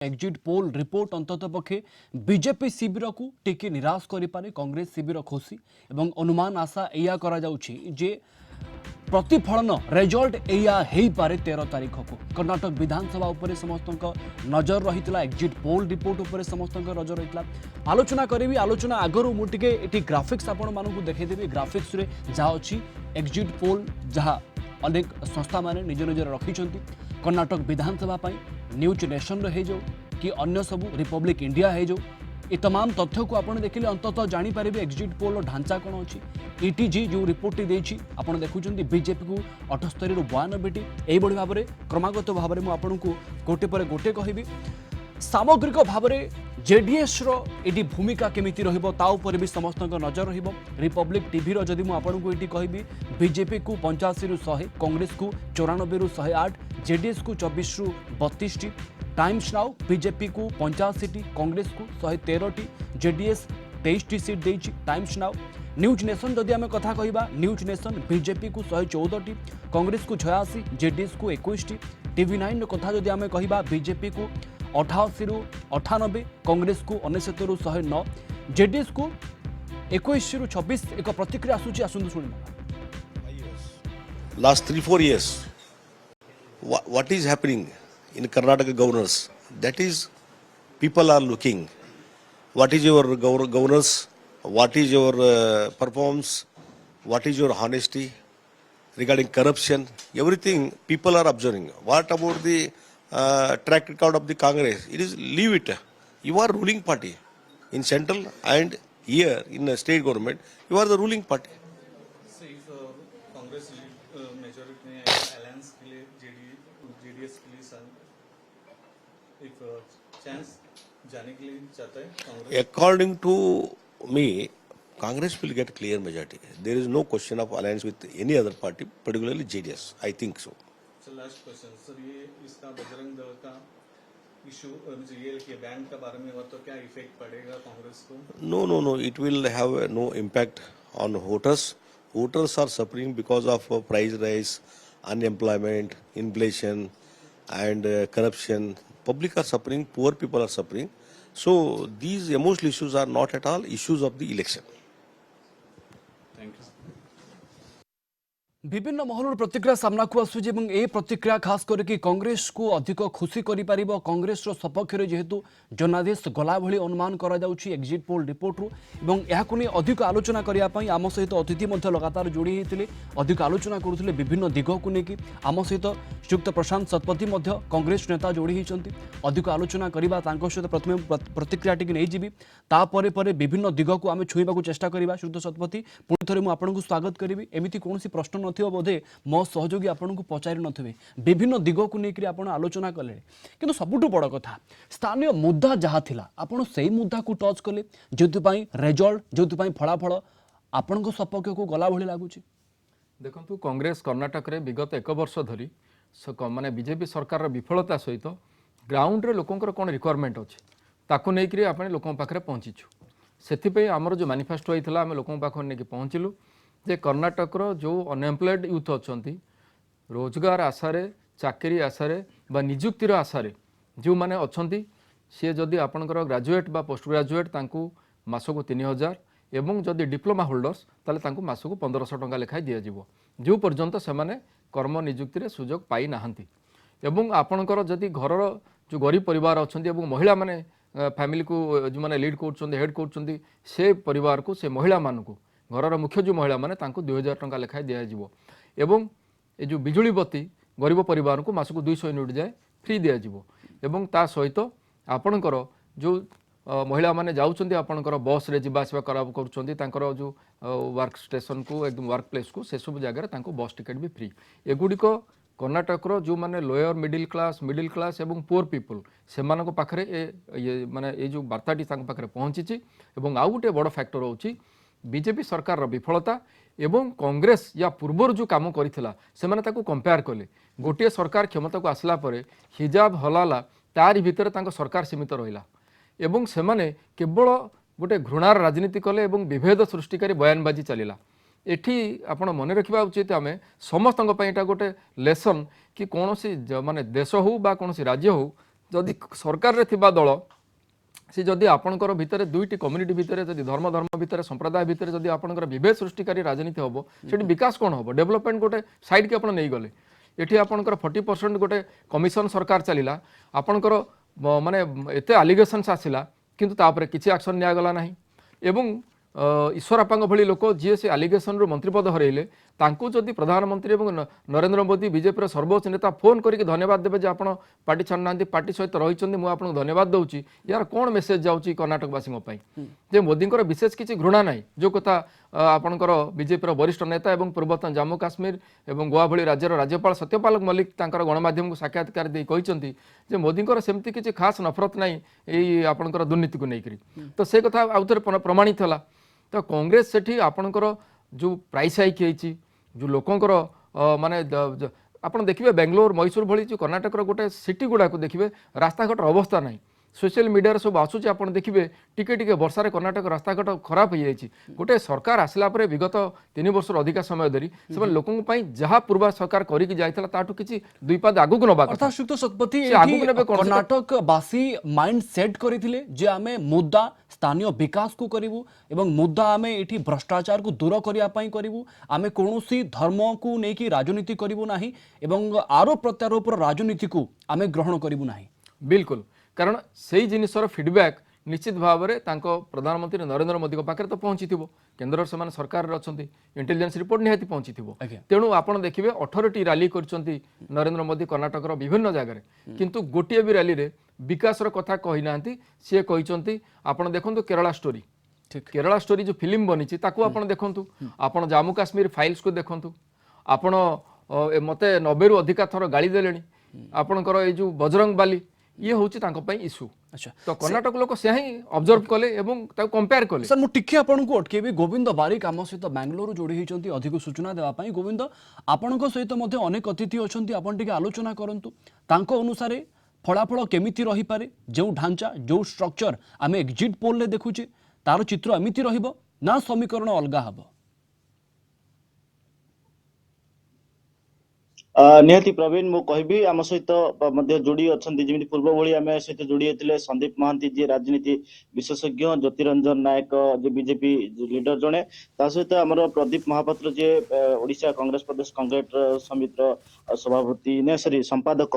Exit poll report अंतत पक्षे BJP शिविर को टिके निराश करें कांग्रेस शिविर खुशी एवं अनुमान आशा या जे प्रतिफलन रिजल्ट या पारे 13 तारीख को कर्नाटक विधानसभा उपर समस्त नजर रही एग्जिट पोल रिपोर्ट उपर समस्त नजर रही आलोचना करी आलोचना आगु मुझे ग्राफिक्स आपण मानू देखदेवी ग्राफिक्स रे जहाँ अच्छी एग्जिट पोल जहाँ अनेक संस्था माने निज निज रखिंट कर्नाटक विधानसभा न्यूज नेशन हो जाओ कि अन्य सबू रिपब्लिक इंडिया हो जाओ ये तमाम तथ्य को आपने देखिले अंततः जानीपारे एग्जिट पोल ढांचा कौन अच्छी ईटीजी जो रिपोर्ट देती आप देखुं बीजेपी को 78 ରୁ 92टी यही भाव में क्रमागत भाव में मुझे गोटे पर गोटे कहि सामग्रिक भाव में जेडीएस री भूमिका केमिति रहिबो ता उपर भी समस्त नजर रहिबो रिपब्लिक टीवी रो जदि मु आपनको एटी कहबी बीजेपी को 85 ରୁ 100 कांग्रेस को 94 ରୁ 108 जेडीएस को 24 ରୁ 32 टी टाइम्स नाउ बीजेपी को 85 टी कांग्रेस को 113 टी जेडीएस 23 टी सीट देछि टाइम्स नाउ न्यूज नेशन जदि आम कथा कहबा न्यूज नेशन बीजेपी को 114 टी कांग्रेस को 86 जेडीएस को 21 टी टीवी 9 कथा जदि आम कहबा बीजेपी को 88 ରୁ 98 कांग्रेस को 69 ରୁ 109 जेडीएस को 21 ରୁ 26 एक प्रतिक्रिया आसुची आसुंदु सुनिबा last 3-4 years what is happening in Karnataka governors, that is people are looking what is your governors, what is your performance, what is your honesty regarding corruption, everything people are observing. What about the track record of the Congress? It is leave it. You are ruling party in central and here in the state government. You are the ruling party. So if Congress majority में alliance के लिए JDS के लिए if chance जाने के लिए चाहता है Congress. According to me, Congress will get clear majority. There is no question of alliance with any other party, particularly JDS. I think so. So last question, sir ये इसका बजरंग दल का इशू ये कि बैन का बारे में तो क्या इफेक्ट पड़ेगा कांग्रेस को? No. It will have no impact on voters. Voters are suffering because of price rise, unemployment, inflation, and corruption. Public are suffering. Poor people are suffering. So these emotional issues are not at all issues of the election. Thank you. विभिन्न महल प्रतिक्रिया सामना को आसूची ए प्रतिक्रिया खास करके कांग्रेस को अधिक खुशी करि पारिबो कांग्रेस रो सपक्ष रे जेहेतु जनादेश गला भली अनुमान करा जाउची एग्जिट पोल रिपोर्ट रु एवं याकु ने अधिक आलोचना करिया पई आम सहित अतिथि मध्ये लगातार जोड़ी हेतिले अधिक आलोचना करूथिले विभिन्न दिग को नेकी आम सहित श्रीयुक्त प्रशांत शतपथी मध्ये कांग्रेस नेता जोड़ी हेचंती अधिक आलोचना करिबा तांको सहित प्रथमे प्रतिक्रिया टिक नै जिबी ता परे परे विभिन्न दिग को आमे छुईबा को चेष्टा करिबा श्रीयुक्त शतपथी पुनि थरे मु आपनको स्वागत करिबी एमिति कोनोसी प्रश्न नथियो बोधे मो सहयोगी आपको पचारि नथिबे विभिन्न दिग को लेकर आप आलोचना कले किंतु सबुठु बड़ कथा स्थानीय मुद्दा जहाँ थिला आपण से मुद्दा को टच कले जो रिजल्ट जो फलाफल आपण सपक्ष को गला भली लगुच देखु कांग्रेस कर्नाटक रे विगत 1 वर्ष धरी माने बीजेपी सरकार विफलता सहित ग्राउंड रे लोकंकर कौन रिक्वायरमेंट अच्छे ताकू नहीं आप लोक पाखे पहुँचीचु से आमर जो मैनिफेस्टो होता आम लोक पाखे नहीं पहुँचलु जे कर्नाटक जो अनएम्प्लॉयड यूथ अच्छा रोजगार आशारे चाकरी आशारे बा निजुक्तिर आशारे जो मैंने अच्छा सी जदि आपणकर ग्राजुएट बा पोस्ट ग्राजुएट तांकू मासको 3000 एवं जदि डिप्लोमा होल्डर्स ताले मासको 1500 टंका लेखाई दिज्व जो पर्यंत से कर्म निजुक्ति सुजोग पाई नाहंती एवं आपणकर जदि घर जो गरीब परिवार अच्छा महिला माने फैमिली को जो मैंने लीड कर हेड कर से परिवार को से महिला मानू घर मुख्य जो महिला माने 2000 टंका लेखाई दिज्व एवं ये जो बिजुली बत्ती गरीब परिवार को मासको 200 यूनिट जाए फ्री दिज्व एवं ता सहित आपणकर जो महिला माने जाउछन्ती आपणकर बस रे जिबा आसवा कर जो वर्क स्टेशन को एकदम वर्क प्लेस को से सब जगह बस टिकेट भी फ्री एगुड़िक कर्नाटक जो माने लोअर मिडिल क्लास एवं पुअर पीपल से पाखे ये माने ये जो वार्ताटी पाखे पहुँची एवं आउ गोटे बड़ फैक्टर होची बीजेपी सरकार विफलता एवं कांग्रेस या पूर्वर जो काम करथिला से माने ताको कंपेयर कले गोटे सरकार क्षमता को आसला परे हिजाब हलाला तारी भितर तांको सरकार सीमित रहिला एवं से माने केवल गोटे घृणार राजनीति कले एवं विभेद सृष्टिकारी बयानबाजी चलिला एठी आपण मन रखा उचित आम समस्त गोटे लेसन कि कौन सी माने देश हो बा कौन सी राज्य हो जदि सरकार रे थिबा दल सी जदि आपणकर भितर दुईटी कम्युनिटी भितर जदि धर्म धर्म भितर संप्रदाय भितर जदि आपणकर विभेद सृष्टिकारी राजनीति हम सेठी विकास कौन हम डेवलपमेंट गोटे साइड की आपण नहीं गले एठी आपणकर 40% गोटे कमिशन सरकार चलिला आपणकर माने एते एलिगेशंस आसिला किंतु तापर किछि एक्शन निया गला नाही एवं ईश्वरप्पा भली लोक जी से एलिगेशन रु मंत्रीपद हरइले तांको जदि प्रधानमंत्री एवं नरेंद्र मोदी बीजेपी सर्वोच्च नेता फोन करके धन्यवाद देवे आप पार्टी छाड़ना पार्टी सहित रही मुझे आपको धन्यवाद दूसरी यार कौन मेसेज जाऊँगी कर्णाटकवासी जे मोदी विशेष किसी घृणा ना जो कथा आपणकर बीजेपी वरिष्ठ नेता और पूर्वतन जम्मू काश्मीर और गोवा भली राज्यर राज्यपाल सत्यपाल मल्लिक गणमाध्यम को साक्षात्कार दे कहते जे मोदी सेमती किसी खास नफरत ना यही आपणकर दुर्नीति को लेकर तो से कथा आउ थे प्रमाणित है तो कांग्रेस सेठी आपणकर जो प्राइस हाइक होती जो लोकंकर माने आपन देखिए बेंगलोर मैसूर भली जो कर्नाटक गोटे सिटी गुड़ा को देखिए रास्ताघाटर अवस्था ना सोशल मीडिया सब आसूँ आप देखिए टिके टिके वर्षा कर्नाटक रास्ताघाट खराब हो जाए गोटे सरकार आसला विगत 3 वर्ष अधिक समय धरी से लोकों जहाँ पूर्व सरकार करके जाइला ताठू किसी दुई पाद आगुक नबा अर्थात श्रीयुक्त शतपथी से आगुक नेबे कौन? कर्नाटकवासी माइंड सेट करथिले जे आमे मुद्दा स्थानीय विकास को करिवु एवं मुद्दा आमे एठी भ्रष्टाचार को दूर करिया पई करिवु आमे कोनोसी धर्म को नेकी राजनीति करिवु नाही एवं आरोप प्रत्यारोप राजनीति को आमे ग्रहण करिवु नाही बिल्कुल कारण से जिनसर फीडबैक निश्चित भाव में प्रधानमंत्री नरेंद्र मोदी पाखे तो पहुँची केन्द्र से सरकार अच्छा इंटेलिजेंस रिपोर्ट निहाती पहुँची तेणु आप देखिए 18टी रैली कर नरेंद्र मोदी कर्नाटकर विभिन्न जगह किंतु गोटे भी रैली रे विकास कथा कही ना सी कहते आप देखो केरला स्टोरी केरला स्टोरी जो फिल्म बनी आप देखु आप जम्मू काश्मीर फाइल्स को देखु आपण मत 90 रु अधिका थर गाड़ी देले आपणकर ये जो बजरंग बाली ये हूँ इश्यू अच्छा तो कर्नाटक लोक से ही ऑब्जर्व कले एवं कंपेयर कले सर मुझे आपको अटकेबी गोविंद बारिक आम सहित बेंगलोर जोड़ी होती अधिक सूचना देवाई गोविंद आपण सहित अनेक अतिथि अच्छा आप आलोचना करूँ अनुसार फलाफल केमिति रही पारे जो ढांचा जो स्ट्रक्चर आम एग्जिट पोल देखुचे तार चित्र एमती ना समीकरण अलग हम निहाती प्रवीण मु कहबी आम सहित जोड़ी अच्छा जमी पूर्व भली आम सहित जोड़ी होते संदीप महांती जी राजनीति विशेषज्ञ ज्योतिरंजन नायक जी बीजेपी लीडर जड़े सहित आमर प्रदीप महापात्र जी ओडिशा कांग्रेस प्रदेश कांग्रेस समितिर सभापति ने सॉरी संपादक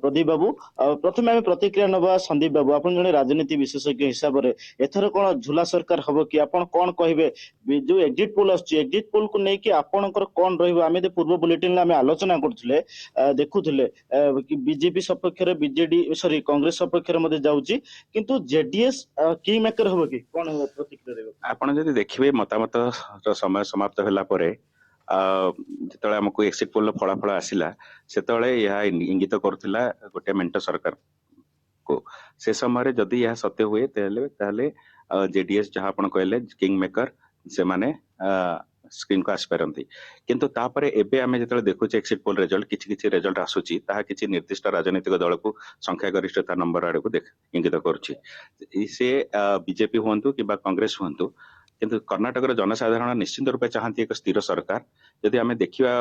प्रदीप बाबू प्रथम आम प्रतिक्रिया नवा संदीप बाबू आप जड़े राजनीति विशेषज्ञ हिसाब से एथर कौन झुला सरकार हम कि आप कौन कहे जो एग्जिट पोल एग्जिट पोल को लेकिन आपंकर कौन रही पूर्व बुलेटिन आम आलोचना करथुले देखुथुले कि बीजेपी सपक्ष रे बीजेडी सॉरी कांग्रेस सपक्ष रे मध्ये जाउची किंतु जेडीएस किंग मेकर होबो कि कोन प्रतिक्रिया देबो आपण जदि देखिबे मतामत समय समाप्त होला परे जेतळे हमकु एक्सिट पोल फलाफल आसिला सेतळे यह इंगित करथिला गोटे मेंट सरकार को से समय जदि यह सत्य हुए ताले जेडीएस जहां आपण कहले किंग मेकर से माने स्क्रीन को आसपारती किंतु तापर एबे आमे जेतले देखुचे एक्सिट पोल रिजल्ट किछि रिजल्ट आसुची ताहा किछि निर्दिष्ट राजनीतिक दल को संख्या गरिष्ठता नंबर आड़े को इंगित करुछि से बीजेपी हुंतु कि कांग्रेस हुंतु किंतु कर्नाटक जनसाधारण निश्चित रूपे चाहती एक स्थिर सरकार यदि आमे देखिबा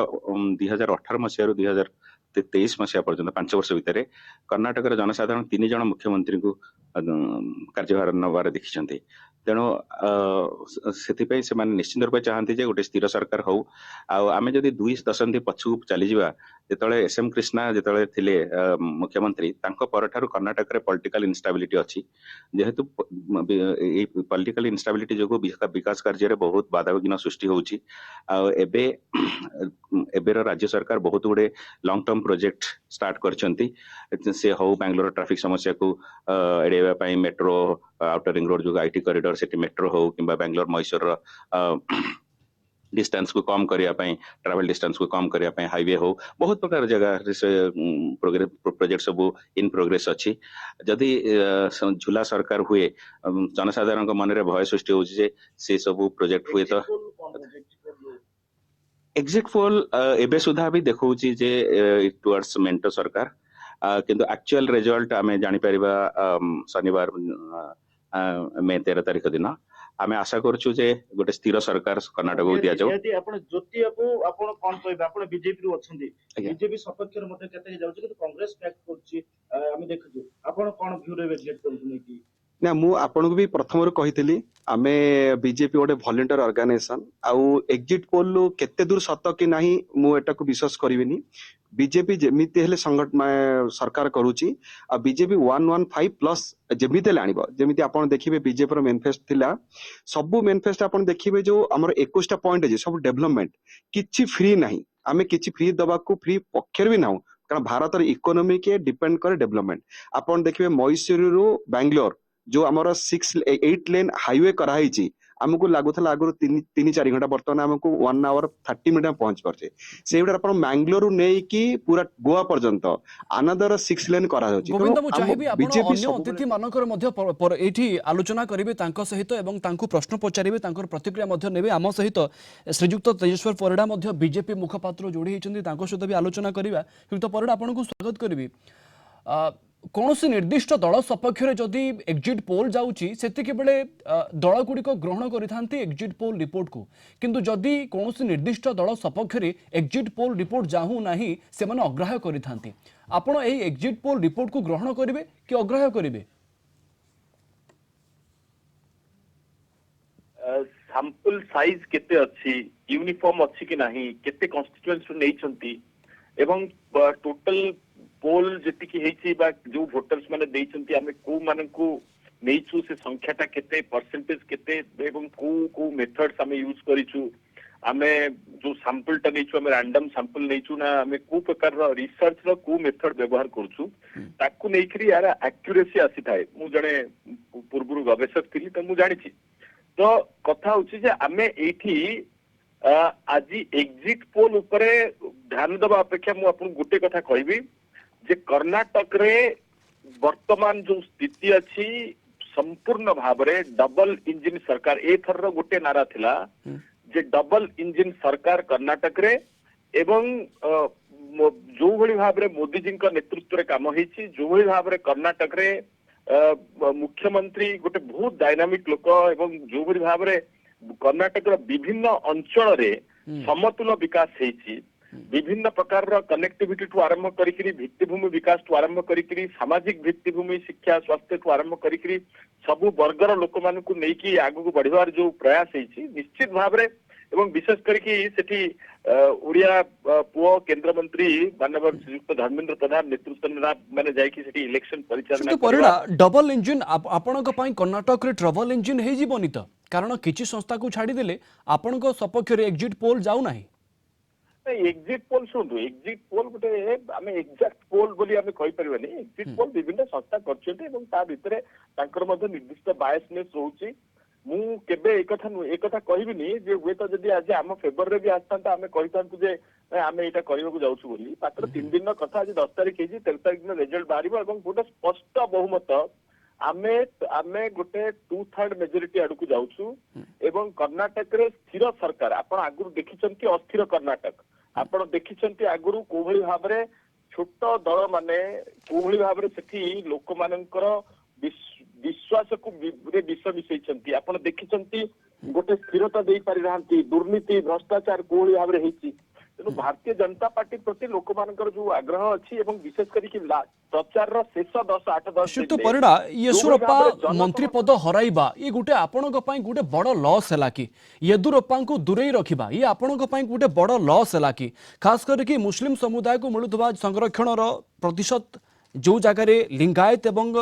2018 मसिया रु 2023 मसिया पर्यंत 5 वर्ष भितर कर्नाटक जनसाधारण 3 जन मुख्यमंत्री को कार्यभार नबार देखिछन्ती तेणु से निश्चित रूप चाहती जे गोटे स्थिर सरकार हो आम जदि 2 दशंधि पछू चली जावा जिते एसएम कृष्णा जिते थिले मुख्यमंत्री परठारु कर्नाटक रे पॉलिटिकल इनस्टेबिलिटी अच्छी जेहेतु पॉलिटिकल इनस्टेबिलिटी जो विकास कार्य बहुत बाधाविघ्न सृष्टि होउची एबे एबेर राज्य सरकार बहुत गुड़े लॉन्ग टर्म प्रोजेक्ट स्टार्ट करछंती से हो बेंगलोर ट्रैफिक समस्या को एड़ेवा पई मेट्रो आउटर रिंग रोड जो आईटी कॉरिडोर सेठी मेट्रो हो किंबा बेंगलोर मैसूर डिस्टेंस को कम करिया पई ट्रैवल डिस्टेंस को कम करिया पई हाईवे हो बहुत प्रकार जगह से प्रोजेक्ट सब इन प्रोग्रेस अच्छी जदि झूला सरकार हुए जनसाधारण को मन रे भय सृष्टि होउची जे से सब प्रोजेक्ट हुए तो एग्जिट पोल एबे सुधा भी देखौची जे टुवर्ड्स मेंटो सरकार किंतु एक्चुअल रिजल्ट आमे जानि परिबा शनिवार मे 13 तारिख दिन आमे आशा करूछु जे गोटे स्थिर सरकार कर्णाटक को दिया जाऊ। निहाती आपण ज्योति बाबू आपण कोन कहबे आपण बीजेपी रु अछंती आज्ञा। बीजेपी सपक्ष रे मते केते जाउची कि कांग्रेस पैक करची आमे देखछु आपण कोन व्यू रे वेट करथुनी कि ना मु आपन को भी प्रथम रू कहितली आमे बीजेपी गोटे वॉलंटियर ऑर्गेनाइजेशन आउ एग्जिट पोल लो केते दूर सत कि नाही मु एटा को विश्वास करिविनी बीजेपी जेमिति हेले सरकार करूची आ बीजेपी 115 प्लस जेमिति हेले आनिबो जेमिति आपण देखिबे बीजेपी रो मैनिफेस्ट थिला सबु मैनिफेस्ट आपण देखिबे जो हमर 21 टा पॉइंट जे सब डेवलपमेंट किछि फ्री नाही आमे किछि फ्री दबा को फ्री पक्षर भी नाउ कारण भारत रो इकोनॉमी के डिपेंड करे डेवलपमेंट आपण देखिबे मैसूर रो बेंगलोर जो आमर 8 लेन हाईवे कराई आमको लगुला आगु 3-4 घंटा बर्तमान आमको 1 आवर 30 मिनट में पहुंच पारे से मैंगलोर नहीं कि पूरा गोवा पर्यंत अनदर 6 लेन करा गोविंद मु चाहिबी आपण अन्य अतिथि मानकर मध्य एठी आलोचना करिवे तांको सहित एवं तांको प्रश्न पचारिवे तांकर प्रतिक्रिया मध्य नेबे आम सहित श्रीजुक्त तेजेश्वर परिडा मध्य बीजेपी मुखपात्र जोड़ी होइचंदी तांको सहित भी आलोचना करिवा श्रीजुक्त परिडा आपन को स्वागत करिवि कौन से निर्दिष्ट दल सपक्ष में जदि एक्जिट पोल जाउची सेतिके बेले दल गुड़िक ग्रहण करिथांती एक्जिट पोल रिपोर्ट को किंतु जदि कौन से निर्दिष्ट दल सपक्ष में एक्जिट पोल रिपोर्ट जाहु नाही से माने अग्राह्य करिथांती आपण एही एक्जिट पोल रिपोर्ट को ग्रहण करिवे कि अग्राह्य करिवे सैंपल साइज केते अछि यूनिफॉर्म अछि कि नाही केते कॉन्स्टिट्यूएंसी नै छंती एवं टोटल पोल जेतिकी हेछि बा जो वोटर्स माने देइछंती आमे को माननकु नेइछु से संख्याटा केते परसेंटेज केते एवं को मेथड्स आमे यूज करिछु आमे जो सैंपलटा नेइछु आमे रैंडम सैंपल नेइछु ना आमे को प्रकार रो रिसर्च रो को मेथड व्यवहार करछु ताकू नेइकरी यार एक्यूरेसी आसी थाए मु जणे पूर्वरु गवेषक थिली त मु जानिछि तो कथा होछि जे आमे एठी आज एग्जिट पोल उपरे ध्यान दबा अपेक्षा मु आपन गुटे कथा कहबी जे कर्नाटक रे वर्तमान जो स्थिति अछि संपूर्ण भाव रे डबल इंजिन सरकार ए थर गोटे नारा थिला जे डबल इंजिन सरकार कर्नाटक रे एवं जो भली भाव रे मोदी जी का नेतृत्व रे काम हेछि जो भली भाव रे कर्नाटक रे मुख्यमंत्री गोटे बहुत डायनामिक लोक एवं जो भली भाव रे कर्नाटक रो विभिन्न अंचल रे समतुल विकास हेछि विभिन्न प्रकार कनेक्टिविटी ठू आरंभ करिकरी भित्तिभूमि विकास ठू आरंभ करिकरी सामाजिक भित्तिभूमि शिक्षा स्वास्थ्य ठू आरंभ करिकरी सबु वर्गर लोक मानकु नेकी आगु को बढ़िबार जो प्रयास हेछि निश्चित भाव रे एवं विशेष करके सेठी ओडिया पुओ केंद्र मंत्री माननीय श्रीयुक्त धर्मेंद्र प्रधान नेतृत्व माने जाय कि सेठी इलेक्शन परिचालना परिडा डबल इंजिन आपणक पई कर्नाटक रे ट्रबल इंजिन हे जीवनी त कारण किछि संस्था को छाडी देले आपणक सपक्ष रे एग्जिट पोल जाउ नाही एग्जिट पोल शुणु एग्जिट पोल गोटे आम एक्जाक्ट पोल बोली आम कहि परिबानी एग्जिट पोल विभिन्न संस्था करछन्ते एवं ता भितरे तांकर मध्ये निर्दिष्ट बायसनेस रहउची मु केबे एक कथा कहबिनी जे हुए तो जदी आज आम फेवर रे भी आस्तांता आमे कहितांतु जे आमे एटा करिवको जाउछु बोली मात्र 3 दिन कथा आज 10 तारिख हेजी 13 तारिख दिन रिजल्ट बारिबो एवं गोटे स्पष्ट बहुमत आमे गोटे 2/3 मेजोरिटी आडकु जाउछु एवं कर्नाटक रे स्थिर सरकार आपण आगुरु देखिचंती अस्थिर कर्नाटक आपण देखिचंती आगुरु कोभली भाबरे छोट दल माने कोभली भाबरे सेठी लोक मानकर विश्वास को विष मिसैछंती आपण देखिचंती गोटे स्थिरता देई पारि रहंती दुर्नीति भ्रष्टाचार कोभली भाबरे हेछि तेणु भारतीय जनता पार्टी प्रति लोक मानकर जो आग्रह अछि एवं विशेष करी प्रचार रो शेष 10-8 श्रीयुक्त परिडा येदुरप्पा मंत्री पद हराइबा ये गुटे आपणक पई गुटे बड़ लॉस हला कि येदुरप्पा को दूरेई रखिबा ये आपणक पई गुटे बड़ लॉस हला कि खास करके मुस्लिम समुदाय को मिलुथबा संरक्षण रो प्रतिशत जो जगह रे लिंगायत एवं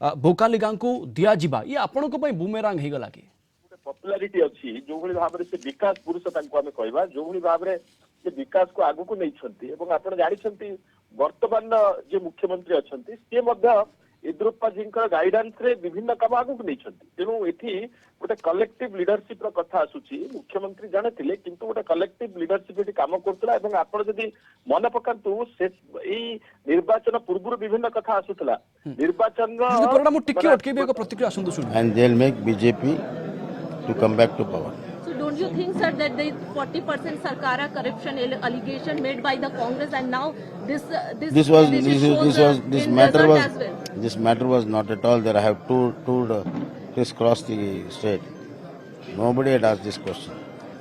भोकालिगा को दिया जिबा ये आपणक पई बुमेरांग हे गला कि पॉपुलैरिटी अछि जो भली भाबरे से विकास पुरुष तांको आमे कहबा जो भली भाबरे से विकास को आगु को नै छंती एवं आपण जानि छंती वर्तमान जे मुख्यमंत्री अछंती से मध्य येदुरप्पा जींकर गाइडेंस रे विभिन्न काम आगु को नै छंती तेनु एठी गोटे कलेक्टिव लीडरशिप रो कथा आसुची मुख्यमंत्री जानिथिले किंतु गोटे कलेक्टिव लीडरशिप एठी काम करतला एवं आपण जदी मन पकांतु से एई निर्वाचन पूर्व विभिन्न कथा आसुतला निर्वाचन परिडा मु टिके अटकेबे एक प्रतिक्रिया आसंतु सुन And they'll make BJP to come back to power. So don't you think, sir, that there is 40% Sarkara corruption allegation made by the Congress, and now this This matter was not at all there. I have told crisscross the state. Nobody had asked this question.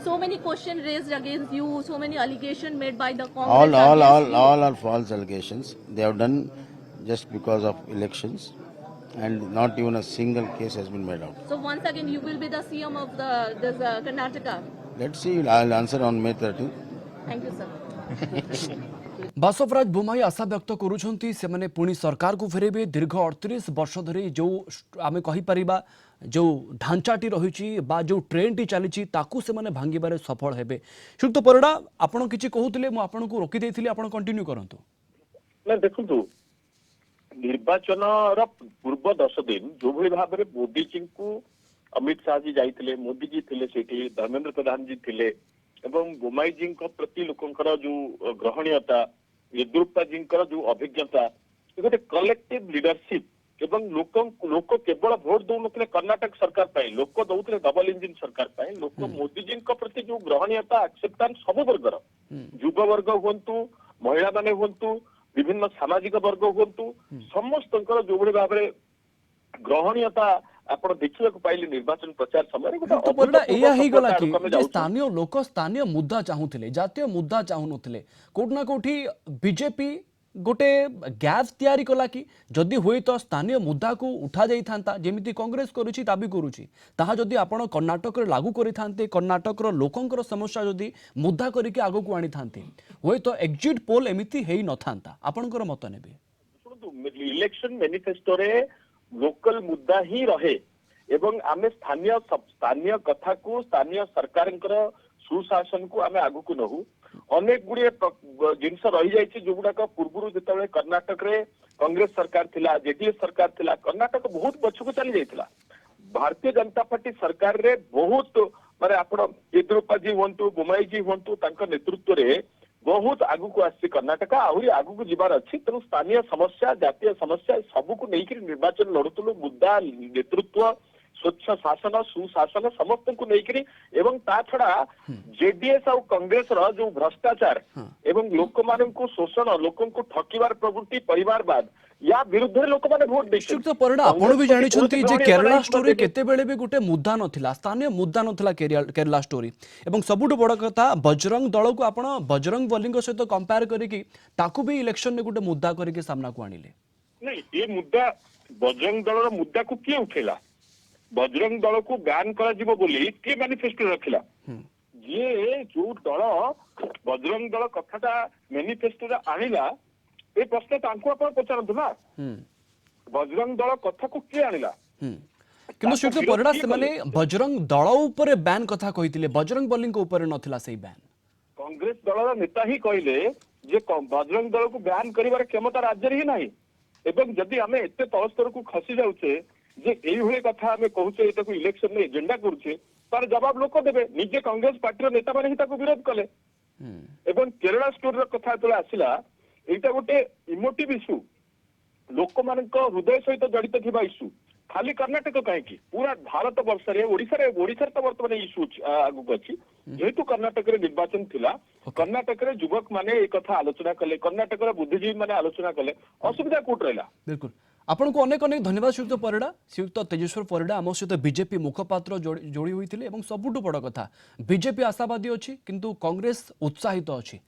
So many questions raised against you, so many allegations made by the Congress against you. All are false allegations. They have done just because of elections, and not even a single case has been made out. So once again, you will be the CM of this Karnataka. Let's see. I'll answer on May 13th. Thank you, sir. Basavaraj Bommai आशा व्यक्त करुछंती से माने पुणी सरकार को फेरेबे दीर्घ 38 वर्ष धरी जो आमे कहि परिबा जो ढांचाटी रही बा जो ट्रेनटी चली ताकू से माने भांगिबारे सफल हेबे श्रीयुक्त परिडा आपण किछि कहउतिले मु आपण को रोकी देथिले आपण कंटिन्यू करंतु ना देखंतु निर्वाचन र पूर्व 10 दिन जो भली भाबरे मोदी जी को अमित शाह जी जाइथिले मोदी जी थिले सेठी धर्मेंद्र प्रधान जी थिले एवं बोमाई जी प्रति लोकंकर जो ग्रहणीयता येदुरप्पा जी जो अभिज्ञता गोटे कलेक्टिव लीडरशिप एवं लोक केवल भोट दौन कर्नाटक सरकार पाई लोक दौले डबल इंजिन सरकार पाई लोक मोदी जी प्रति जो ग्रहणीयता एक्सेप्टांस सब वर्गर युव वर्ग हुंतु महिला माने हुंतु विभिन्न सामाजिक वर्ग हुंतु समस्त जो भली भाव ग्रहणीयता आपण देखिबा को पाइले निर्वाचन प्रचार समय तो परिडा एया ही गला कि जे स्थानीय लोक स्थानीय मुद्दा चाहुथिले जातीय मुद्दा चाहु नथिले कोठ ना कोठी बीजेपी गोटे गैप तैयारी कला कि जदि हुए तो स्थानीय मुद्दा को उठा जाई थांता जेमिति कांग्रेस करूची दाबी करूची ताहा जदि आपण कर्नाटक रे लागू करि थांते कर्नाटक रो लोकंकर समस्या जदि मुद्दा करिके आगो को आनी थांते हुए तो एग्जिट पोल एमिति हेई न थांता आपनकर मत नेबे सुनतु इलेक्शन मैनिफेस्टो रे लोकल मुद्दा ही रहे एवं आमे स्थानीय कथा को स्थानीय सरकार सुशासन को आमे आगु को नहु अनेक गुड़िए जिनस रही जाइए जो गुड़ाक पूर्व जिते कर्नाटक रे कांग्रेस सरकार थिला जेडीएस सरकार थिला कर्नाटक बहुत पछकु चली जाइतिला भारतीय जनता पार्टी सरकार रे बहुत माने आपण येदुरप्पा जी हुंतु बोमाई जी हुंतु तांका नेतृत्व रे बहुत आगु को आसी कर्नाटक आहुरी आगु को जीवार अच्छी तेणु स्थानीय समस्या जातीय समस्या सबू को लेकर निर्वाचन लड़ुलु मुद्दा नेतृत्व स्वच्छ शासन सुशासन समस्त को लेकर एवं ता छड़ा जेडीएस और कांग्रेस रो जो भ्रष्टाचार एवं लोक मान को शोषण लोक को ठकिबार प्रवृत्ति परिवारवाद या विरुद्ध लोक माने वोट देछन श्रीयुक्त परिडा आपण भी जानि छंती जे केरला स्टोरी केते बेले भी गोटे मुद्दा नथिला स्थानीय मुद्दा नथिला केरला स्टोरी एवं सबुठ बड़ कथा बजरंग दल को आपण बजरंग बलिंग सहित कंपेयर करिकि ताकू भी इलेक्शन ने गोटे मुद्दा करिकि सामना को आनिले नहीं ये मुद्दा बजरंग दल मुद्दा को किए उठेला बजरंग दल को बैन करा जीवो बोली के मैनिफेस्टो रखिला जे जो दल बजरंग दल कथाटा मैनिफेस्टो रे आनिला ए प्रश्न तांको आपण पचारंतु ना बजरंग दल कथा को किए आनिला किंतु श्रीयुक्त परिडा से माने बजरंग दल ऊपर बैन कथा कहितिले बजरंग बलिंग को ऊपर नथिला सेही बैन कांग्रेस दल नेता ही कहले जे बजरंग दल को बैन करिवार क्षमता राज्य रे ही नाही एवं जदि आमे एते तलस्तर को खसी जाउछे जे एई भले कथा आमे कहूचे एटा को इलेक्शन में एजेंडा करूचे तार जवाब लोक देबे निजे कांग्रेस पार्टी रो नेता माने ही ताको विरोध कले एवं केरला स्टोरी रो कथा तले आसिला एटा गोटे इमोटिव इश्यू लोक मानक हृदय सहित जड़ित थिबा इश्यू खाली कर्नाटक कहीं पूरा भारत वर्ष रे ओडिशा तो वर्तमान इश्यू आगु अच्छी जेहेतु कर्नाटक रे निर्वाचन थिला कर्नाटक रे युवक माने ए कथा आलोचना कले कर्नाटक रे बुद्धिजीवी माने आलोचना कले असुविधा कोट रहला बिल्कुल आपन को अनेक अनेक धन्यवाद श्रीयुक्त परिडा श्रीयुक्त तेजेश्वर परिडा आम सहित बीजेपी मुखपात्र जोड़ी होते और सबुठ बड़ कथा बीजेपी आशावादी अच्छी किंतु कांग्रेस उत्साहित अच्छी।